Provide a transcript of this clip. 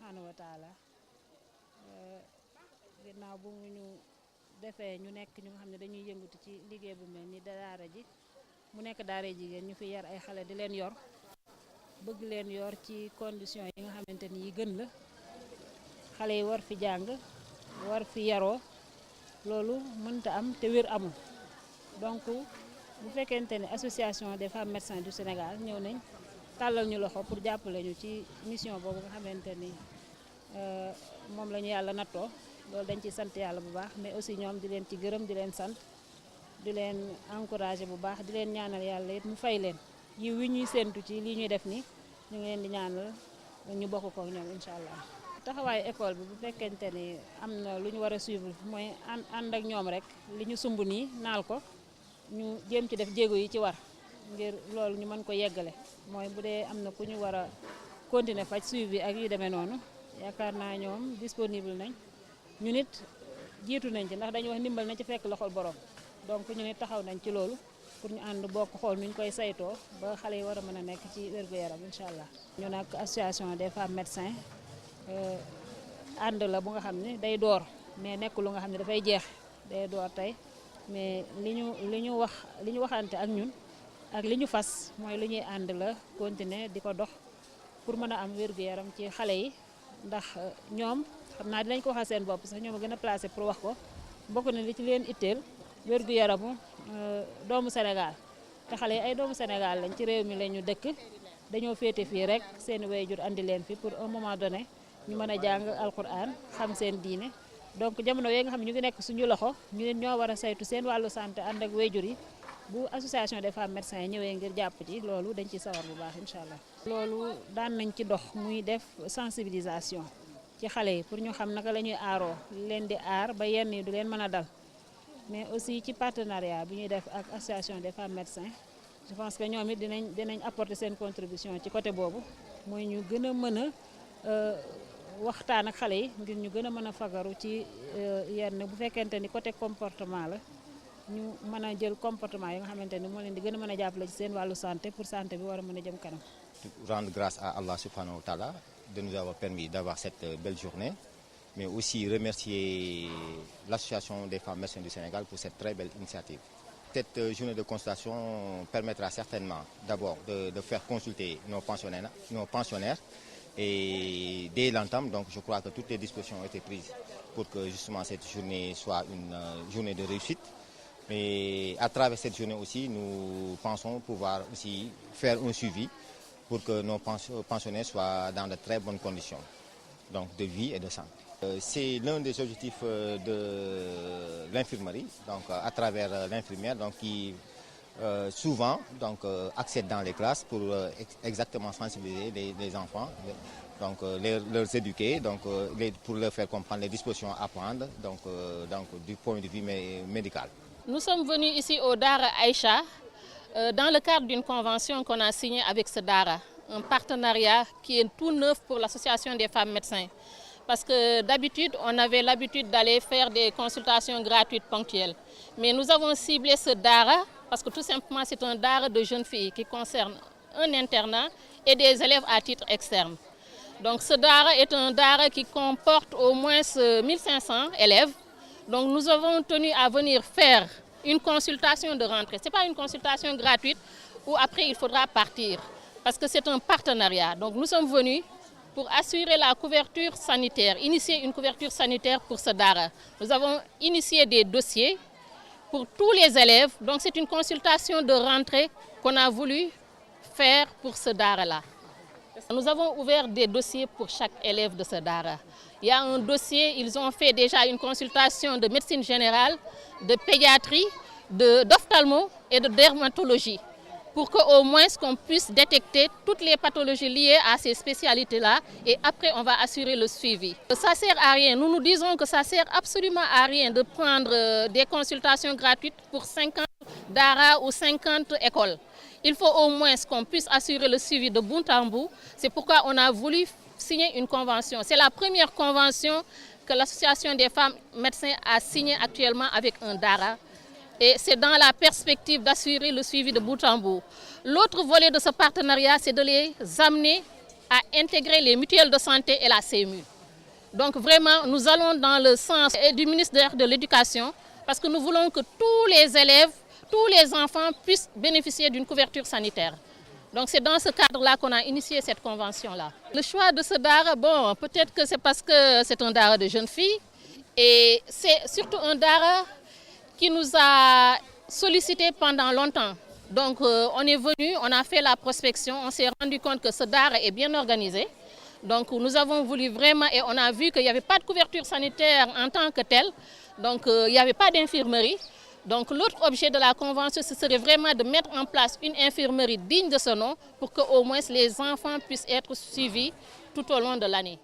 subhanahu wa taala ginnaaw bu ñu defee ñu nekk ñu nga xam ne dañuy yëngatu ci liggéey bu mel ni daara ji mu nekk daara jigéen ñu fi yar ay xale di leen yor bëgg leen yor ci condition yi nga xamante ni yi gën la xale yi war fi jàng war fi yaroo loolu mënta am te wér amul donc bu fekkente ne association des femmes médecins du Sénégal ñëw nañ tàllal ñu loxo pour jàppale ñu ci mission boobu nga xamante ni moom la ñu yàlla nattoo loolu dañ ci sant yàlla bu baax mais aussi ñoom di leen ci gërëm di leen sant di leen encourager bu baax di leen ñaanal yàlla it mu fay leen yiw wi ñuy séentu ci lii ñuy def ni ñu ngi leen di ñaanal ñu bokk ko ñoom incha allah. taxawaayu école bi bu fekkente ni am na lu ñu war a suivre mooy ànd ak ñoom rek li ñu sumb nii naal ko ñu jéem ci def jéego yi ci war ngir loolu ñu mën ko yeggale mooy bu dee am na ku ñu war a continuer faj suivi ak yu demee noonu yaakaar naa ñoom disponible nañ ñu nit jiitu nañ ci ndax dañu wax ndimbal na ci fekk loxol borom donc ñu nit taxaw nañ ci loolu pour ñu ànd bokk xool nuñ koy saytoo ba xale yi war a mën a nekk ci wér-gu-yaram incha allah. ñu nag association des femmes médecins ànd la bu nga xam ne day door mais nekk lu nga xam ne dafay jeex day door tey mais li ñu waxante ak ñun ak li ñu fas mooy lu ñuy ànd la continuer di ko dox pour mën a am wér-gu-yaram ci xale yi ndax ñoom xam naa dinañ ko waxal seen bopp sax ñoom a gën a placé pour wax ko bokk na li ci leen itteel wér-gu-yaramu doomu Sénégal te xale yi ay doomu Sénégal lañ ci réew mi la ñu dëkk dañoo féete fii rek seeni waajur andi leen fi pour un moment donné ñu mën a jàng alquran xam seen diine donc jamono yooyu nga xam ne ñu ngi nekk suñu loxo ñu ne ñoo war a saytu seen wàllu santé ànd ak waajur yi bu association des femmes médecins yi ñëwee ngir jàpp ci loolu dañ ci sawar bu baax incha allah. loolu daan nañ ci dox muy def sensibilisation ci xale yi pour ñu xam naka la ñuy aaroo leen di aar ba yenn yi du leen mën a dal mais aussi ci partenariat bi ñuy def ak association des femmes médecins je pense que ñoom it dinañ apporter seen contribution ci côté boobu mooy ñu gën a mën a waxtaan ak xale yi ngir ñu gën a mën a fagaru ci yenn bu fekkente ni côté comportement la ñu mën a jël comportement yi nga xamante ni moo leen di gën a mën a jàppale ci seen wàllu santé pour santé bi war a mën a jëm kanam. Rendre grâce à Allah subhanahu wa ta'ala de nous avoir permis d'avoir cette belle journée, mais aussi remercier l'association des femmes médecins du Sénégal pour cette très belle initiative. Cette journée de consultation permettra certainement d'abord de faire consulter nos pensionnaires et dès l'entame, donc je crois que toutes les dispositions ont été prises pour que justement cette journée soit une journée de réussite. Mais à travers cette journée aussi, nous pensons pouvoir aussi faire un suivi pour que nos pensionnaires soient dans de très bonnes conditions, donc de vie et de santé. C'est l'un des objectifs de l'infirmerie, donc à travers l'infirmière, donc qui souvent donc accède dans les classes pour exactement sensibiliser les enfants, donc leur éduquer, donc pour leur faire comprendre les dispositions à prendre, donc du point de vue médical. Nous sommes venus ici au Dara Aïcha dans le cadre d'une convention qu'on a signée avec ce Dara, un partenariat qui est tout neuf pour l'association des femmes médecins. Parce que d'habitude, on avait l'habitude d'aller faire des consultations gratuites ponctuelles. Mais nous avons ciblé ce Dara parce que tout simplement c'est un Dara de jeunes filles qui concerne un internat et des élèves à titre externe. Donc ce Dara est un Dara qui comporte au moins 1500 élèves. Donc nous avons tenu à venir faire une consultation de rentrée. Ce n'est pas une consultation gratuite où après il faudra partir parce que c'est un partenariat. Donc nous sommes venus pour assurer la couverture sanitaire, initier une couverture sanitaire pour ce Dara. Nous avons initié des dossiers pour tous les élèves. Donc c'est une consultation de rentrée qu'on a voulu faire pour ce Dara-là. Nous avons ouvert des dossiers pour chaque élève de ce Dara. Il y a un dossier, ils ont fait déjà une consultation de médecine générale, de pédiatrie, d'ophtalmo et de dermatologie, pour qu'au moins qu'on puisse détecter toutes les pathologies liées à ces spécialités-là et après on va assurer le suivi. Ça ne sert à rien, nous disons que ça ne sert absolument à rien de prendre des consultations gratuites pour 50 Dara ou 50 écoles. Il faut au moins qu'on puisse assurer le suivi de bout en bout. C'est pourquoi on a voulu signer une convention. C'est la première convention que l'association des femmes médecins a signée actuellement avec un Dara. Et c'est dans la perspective d'assurer le suivi de bout en bout. L'autre volet de ce partenariat, c'est de les amener à intégrer les mutuelles de santé et la CMU. Donc vraiment, nous allons dans le sens du ministère de l'Éducation parce que nous voulons que tous les élèves, tous les enfants puissent bénéficier d'une couverture sanitaire. Donc c'est dans ce cadre-là qu'on a initié cette convention-là. Le choix de ce Dara, bon, peut-être que c'est parce que c'est un Dara de jeunes filles et c'est surtout un Dara qui nous a sollicité pendant longtemps. Donc on est venu, on a fait la prospection, on s'est rendu compte que ce Dara est bien organisé. Donc nous avons voulu vraiment, et on a vu qu'il n'y avait pas de couverture sanitaire en tant que telle, donc il n'y avait pas d'infirmerie. Donc l'autre objet de la convention, ce serait vraiment de mettre en place une infirmerie digne de ce nom pour qu'au moins les enfants puissent être suivis tout au long de l'année.